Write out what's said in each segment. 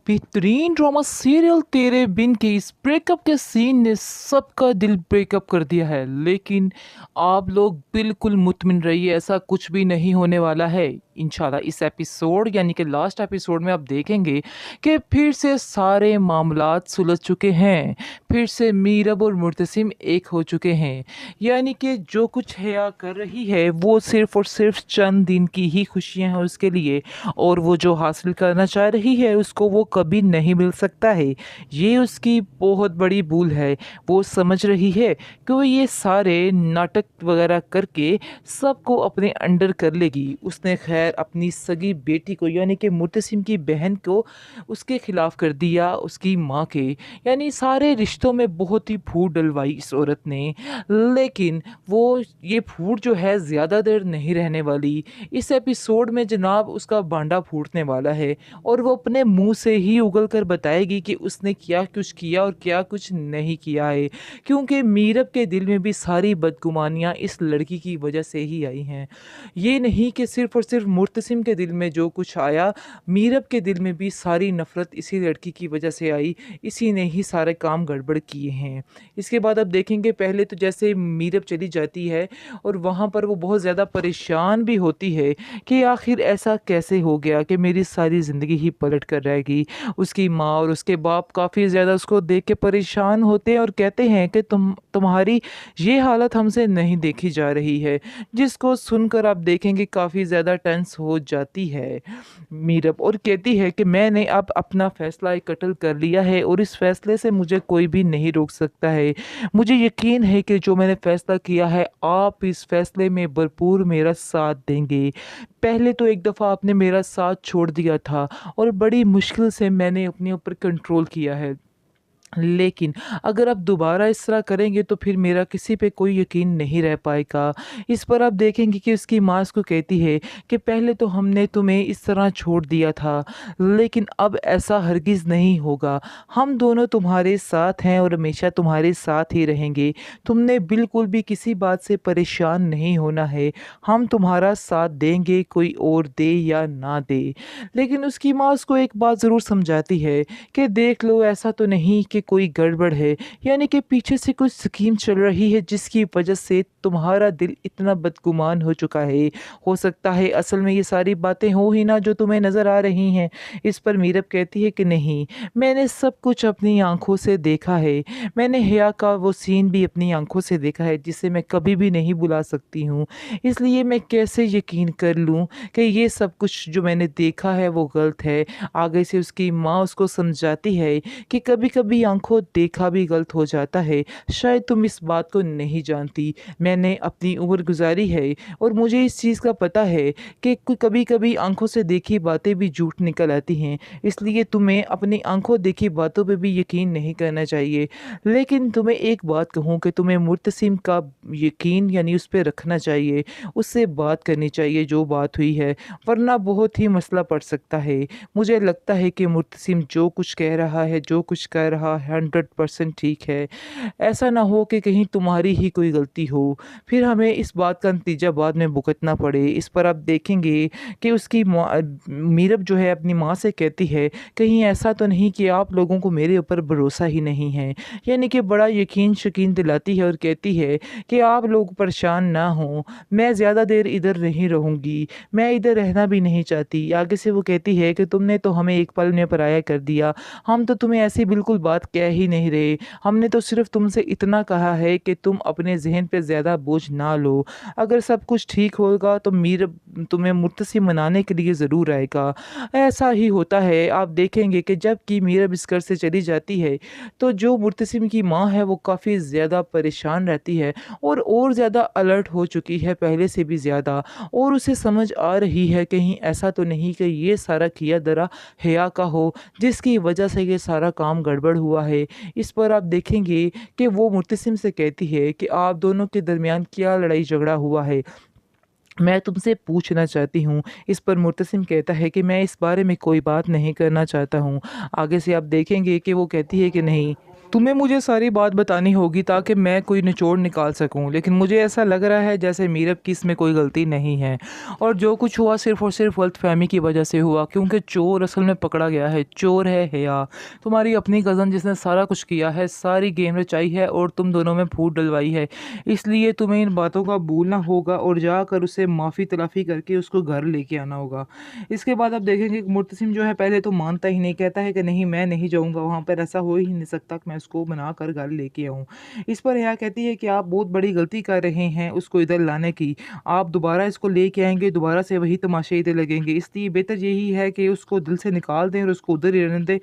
बेहतरीन drama serial तेरे बिन के इस ब्रेकअप के सीन ने सबका दिल ब्रेकअप कर दिया है। लेकिन आप लोग बिल्कुल मुतमिन रहिए, ऐसा कुछ भी नहीं होने वाला है इंशाल्लाह। इस एपिसोड यानी कि लास्ट एपिसोड में आप देखेंगे कि फिर से सारे मामलात सुलझ चुके हैं। फिर से मीरब और मुर्तसिम एक हो चुके हैं। यानी कि जो कुछ हया कर रही है वो सिर्फ और सिर्फ चंद दिन की ही खुशियां हैं उसके लिए, और वो जो हासिल करना चाह रही है उसको वो कभी नहीं मिल सकता है। ये उसकी बहुत बड़ी भूल है। वो समझ रही है कि वो ये सारे नाटक वगैरह करके सबको अपने अंडर कर लेगी। उसने खैर अपनी सगी बेटी को यानी कि मुर्तसिम की बहन को उसके खिलाफ कर दिया, उसकी माँ के। यानी सारे रिश्तों में बहुत ही फूट डलवाई इस औरत ने। लेकिन वो ये फूट जो है ज़्यादा देर नहीं रहने वाली। इस एपिसोड में जनाब उसका भांडा फूटने वाला है, और वो अपने मुंह से ही उगल कर बताएगी कि उसने क्या कुछ किया और क्या कुछ नहीं किया है। क्योंकि मीरब के दिल में भी सारी बदगुमानियाँ इस लड़की की वजह से ही आई हैं। ये नहीं कि सिर्फ और सिर्फ मुर्तसिम के दिल में जो कुछ आया, मीरब के दिल में भी सारी नफ़रत इसी लड़की की वजह से आई। इसी ने ही सारे काम गड़बड़ किए हैं। इसके बाद आप देखेंगे, पहले तो जैसे मीरब चली जाती है और वहाँ पर वो बहुत ज़्यादा परेशान भी होती है कि आखिर ऐसा कैसे हो गया कि मेरी सारी ज़िंदगी ही पलट कर रहेगी। उसकी माँ और उसके बाप काफ़ी ज़्यादा उसको देख के परेशान होते हैं और कहते हैं कि तुम्हारी ये हालत हमसे नहीं देखी जा रही है। जिसको सुनकर आप देखेंगे काफ़ी ज़्यादा टेंस हो जाती है मीरब, और कहती है कि मैंने अब अपना फ़ैसला कत्ल कर लिया है और इस फ़ैसले से मुझे कोई भी नहीं रोक सकता है। मुझे यकीन है कि जो मैंने फ़ैसला किया है आप इस फ़ैसले में भरपूर मेरा साथ देंगे। पहले तो एक दफ़ा आपने मेरा साथ छोड़ दिया था और बड़ी मुश्किल से मैंने अपने ऊपर कंट्रोल किया है। लेकिन अगर आप दोबारा इस तरह करेंगे तो फिर मेरा किसी पे कोई यकीन नहीं रह पाएगा। इस पर आप देखेंगे कि उसकी माँ उसको कहती है कि पहले तो हमने तुम्हें इस तरह छोड़ दिया था, लेकिन अब ऐसा हरगिज़ नहीं होगा। हम दोनों तुम्हारे साथ हैं और हमेशा तुम्हारे साथ ही रहेंगे। तुमने बिल्कुल भी किसी बात से परेशान नहीं होना है। हम तुम्हारा साथ देंगे, कोई और दे या ना दे। लेकिन उसकी माँ उसको एक बात ज़रूर समझाती है कि देख लो, ऐसा तो नहीं कि कोई गड़बड़ है, यानी कि पीछे से कुछ स्कीम चल रही है जिसकी वजह से तुम्हारा दिल इतना बदगुमान हो चुका है। हो सकता है असल में ये सारी बातें हो ही ना जो तुम्हें नज़र आ रही हैं। इस पर मीरब कहती है कि नहीं, मैंने सब कुछ अपनी आंखों से देखा है। मैंने हया का वो सीन भी अपनी आंखों से देखा है जिसे मैं कभी भी नहीं भुला सकती हूँ। इसलिए मैं कैसे यकीन कर लूँ कि ये सब कुछ जो मैंने देखा है वो गलत है। आगे से उसकी माँ उसको समझाती है कि कभी-कभी आँखों देखा भी गलत हो जाता है। शायद तुम इस बात को नहीं जानती। मैंने अपनी उम्र गुज़ारी है और मुझे इस चीज़ का पता है कि कभी-कभी आँखों से देखी बातें भी झूठ निकल आती हैं। इसलिए तुम्हें अपनी आँखों देखी बातों पे भी यकीन नहीं करना चाहिए। लेकिन तुम्हें एक बात कहूँ कि तुम्हें मुर्तसिम का यकीन यानी उस पे रखना चाहिए। उससे बात करनी चाहिए जो बात हुई है, वरना बहुत ही मसला पड़ सकता है। मुझे लगता है कि मुर्तसिम जो कुछ कह रहा है, जो कुछ कर रहा है 100% ठीक है। ऐसा ना हो कि कहीं तुम्हारी ही कोई गलती हो, फिर हमें इस बात का नतीजा बाद में भुगतना पड़े। इस पर आप देखेंगे कि उसकी माँ मीरब जो है अपनी माँ से कहती है, कहीं ऐसा तो नहीं कि आप लोगों को मेरे ऊपर भरोसा ही नहीं है। यानी कि बड़ा यकीन दिलाती है और कहती है कि आप लोग परेशान ना हों, मैं ज़्यादा देर इधर नहीं रहूँगी, मैं इधर रहना भी नहीं चाहती। आगे से वो कहती है कि तुमने तो हमें एक पल में पराया कर दिया। हम तो तुम्हें ऐसी बिल्कुल बात कह ही नहीं रहे। हमने तो सिर्फ़ तुमसे इतना कहा है कि तुम अपने ज़हन पे ज़्यादा बोझ ना लो। अगर सब कुछ ठीक होगा तो मीर तुम्हें मुर्तसिम मनाने के लिए ज़रूर आएगा। ऐसा ही होता है, आप देखेंगे कि जब कि मीरब इस घर से चली जाती है, तो जो मुर्तसिम की माँ है वो काफ़ी ज़्यादा परेशान रहती है और ज़्यादा अलर्ट हो चुकी है पहले से भी ज़्यादा। और उसे समझ आ रही है कहीं ऐसा तो नहीं कि ये सारा किया दरा हया का हो, जिसकी वजह से ये सारा काम गड़बड़ हुआ है। इस पर आप देखेंगे कि वो मुर्तसिम से कहती है कि आप दोनों के दरमियान क्या लड़ाई झगड़ा हुआ है, मैं तुमसे पूछना चाहती हूँ। इस पर मुर्तसिम कहता है कि मैं इस बारे में कोई बात नहीं करना चाहता हूँ। आगे से आप देखेंगे कि वो कहती है कि नहीं, तुम्हें मुझे सारी बात बतानी होगी ताकि मैं कोई निचोड़ निकाल सकूं, लेकिन मुझे ऐसा लग रहा है जैसे मीरब की इसमें कोई गलती नहीं है और जो कुछ हुआ सिर्फ़ और सिर्फ गलतफ़हमी की वजह से हुआ, क्योंकि चोर असल में पकड़ा गया है। चोर है हिया, तुम्हारी अपनी कज़न जिसने सारा कुछ किया है, सारी गेम रचाई है और तुम दोनों में फूट डलवाई है। इसलिए तुम्हें इन बातों का भूलना होगा और जाकर उससे माफ़ी तलाफ़ी करके उसको घर लेके आना होगा। इसके बाद आप देखेंगे कि मुर्तसिम जो है पहले तो मानता ही नहीं, कहता है कि नहीं मैं नहीं जाऊँगा वहाँ पर, ऐसा हो ही नहीं सकता कि मैं उसको मना कर घर लेके आऊँ। इस पर हिया कहती है कि आप बहुत बड़ी गलती कर रहे हैं उसको इधर लाने की। आप दोबारा इसको लेके आएँगे, दोबारा से वही तमाशे इधर लगेंगे। इसलिए बेहतर यही है कि उसको दिल से निकाल दें और उसको उधर ही रहने दें,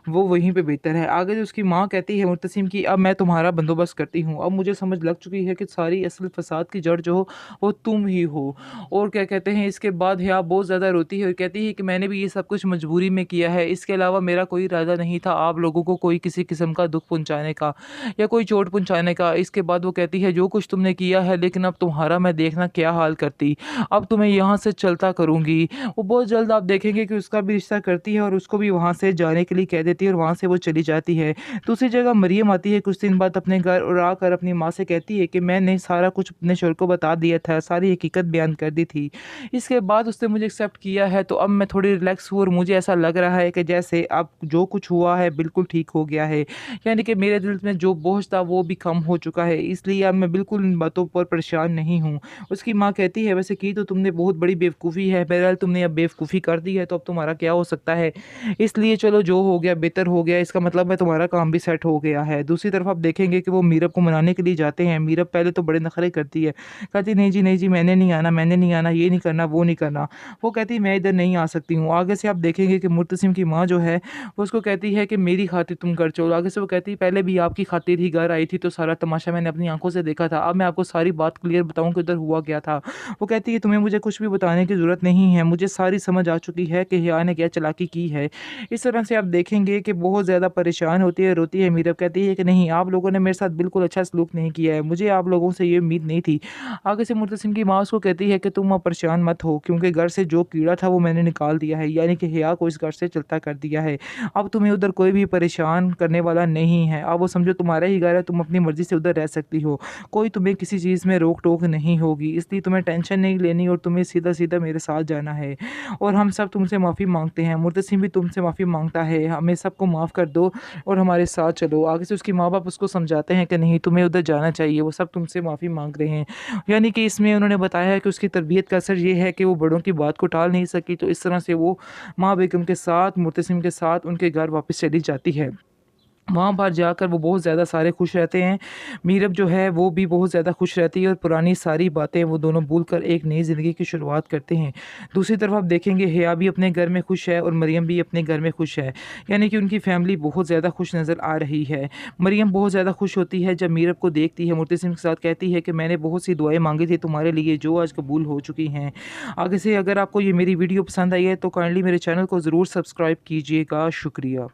वो वहीं पे बेहतर है। आगे जो उसकी माँ कहती है मुर्तसिम की, अब मैं तुम्हारा बंदोबस्त करती हूँ। अब मुझे समझ लग चुकी है कि सारी असल फ़साद की जड़ जो हो वो तुम ही हो। और क्या कहते हैं, इसके बाद हिया बहुत ज़्यादा रोती है और कहती है कि मैंने भी ये सब कुछ मजबूरी में किया है, इसके अलावा मेरा कोई इरादा नहीं था आप लोगों को कोई किसी किस्म का दुख पहुंचाने का या कोई चोट पहुंचाने का। इसके बाद वो कहती है जो कुछ तुमने किया है, लेकिन अब तुम्हारा मैं देखना क्या हाल करती, अब तुम्हें यहाँ से चलता करूँगी। वो बहुत जल्द आप देखेंगे कि उसका भी रिश्ता करती है और उसको भी वहाँ से जाने के लिए कह देती है और वहाँ से वो चली जाती है। दूसरी जगह मरियम आती है कुछ दिन बाद अपने घर और आकर अपनी माँ से कहती है कि मैंने सारा कुछ अपने शोहर को बता दिया था, सारी हकीकत बयान कर दी थी। इसके बाद उसने मुझे एक्सेप्ट किया है, तो अब मैं थोड़ी रिलैक्स हूँ और मुझे ऐसा लग रहा है कि जैसे अब जो कुछ हुआ है बिल्कुल ठीक हो गया है। यानी कि मेरे दिल में जो बोझ था वो भी कम हो चुका है, इसलिए अब मैं बिल्कुल इन बातों पर परेशान नहीं हूँ। उसकी माँ कहती है वैसे की तो तुमने बहुत बड़ी बेवकूफ़ी है, बहरहाल तुमने अब बेवकूफ़ी कर दी है तो अब तुम्हारा क्या हो सकता है। इसलिए चलो जो हो गया बेहतर हो गया, इसका मतलब है तुम्हारा काम भी सेट हो गया है। दूसरी तरफ आप देखेंगे कि वो मीरब को मनाने के लिए जाते हैं। मीरब पहले तो बड़े नखरे करती है, कहती नहीं जी मैंने नहीं आना, मैंने नहीं आना, ये नहीं करना, वो नहीं करना। वो कहती मैं इधर नहीं आ सकती हूँ। आगे से आप देखेंगे कि मुर्तसिम की माँ जो है वो उसको कहती है कि मेरी खातिर तुम घर चलो। आगे से वो कहती है पहले भी आपकी खातिर ही घर आई थी, तो सारा तमाशा मैंने अपनी आंखों से देखा था। अब मैं आपको सारी बात क्लियर बताऊँ कि उधर हुआ क्या था। वो कहती है तुम्हें मुझे कुछ भी बताने की ज़रूरत नहीं है, मुझे सारी समझ आ चुकी है कि हिया ने क्या चालाकी की है। इस तरह से आप देखेंगे कि बहुत ज़्यादा परेशान होती है, रोती है। मीरब कहती है कि नहीं आप लोगों ने मेरे साथ बिल्कुल अच्छा सलूक नहीं किया है, मुझे आप लोगों से ये उम्मीद नहीं थी। आगे से मुर्तसिम की माँ उसको कहती है कि तुम अब परेशान मत हो, क्योंकि घर से जो कीड़ा था वो मैंने निकाल दिया है, यानी कि हिया को इस घर से चलता कर दिया है। अब तुम्हें उधर कोई भी परेशान करने वाला नहीं है। अब वो समझो तुम्हारा ही घर है, तुम अपनी मर्ज़ी से उधर रह सकती हो। कोई तुम्हें किसी चीज़ में रोक-टोक नहीं होगी, इसलिए तुम्हें टेंशन नहीं लेनी और तुम्हें सीधा-सीधा मेरे साथ जाना है। और हम सब तुमसे माफ़ी माँगते हैं, मुर्तसिम भी तुमसे माफ़ी माँगता है, हमें सबको माफ़ कर दो और हमारे साथ चलो। आगे से उसके माँ-बाप उसको समझाते हैं कि नहीं तुम्हें उधर जाना चाहिए, वो सब तुमसे माफ़ी माँग रहे हैं। यानी कि इसमें उन्होंने बताया है कि उसकी तरबियत का असर ये है कि वो बड़ों की बात को टाल नहीं सकी, तो इस तरह से वो माँ बेगम के साथ, मुर्तसिम के साथ उनके घर वापस चली जाती है। वहाँ पर जाकर वो बहुत ज़्यादा सारे खुश रहते हैं। मीरब जो है वो भी बहुत ज़्यादा खुश रहती है और पुरानी सारी बातें वो दोनों भूलकर एक नई ज़िंदगी की शुरुआत करते हैं। दूसरी तरफ आप देखेंगे हिया भी अपने घर में खुश है और मरियम भी अपने घर में खुश है। यानी कि उनकी फैमिली बहुत ज़्यादा खुश नज़र आ रही है। मरियम बहुत ज़्यादा खुश होती है जब मीरब को देखती है, मुर्तसिम के साथ कहती है कि मैंने बहुत सी दुआएँ माँगी थी तुम्हारे लिए जो आज कबूल हो चुकी हैं। आगे से अगर आपको ये मेरी वीडियो पसंद आई है तो काइंडली मेरे चैनल को ज़रूर सब्सक्राइब कीजिएगा। शुक्रिया।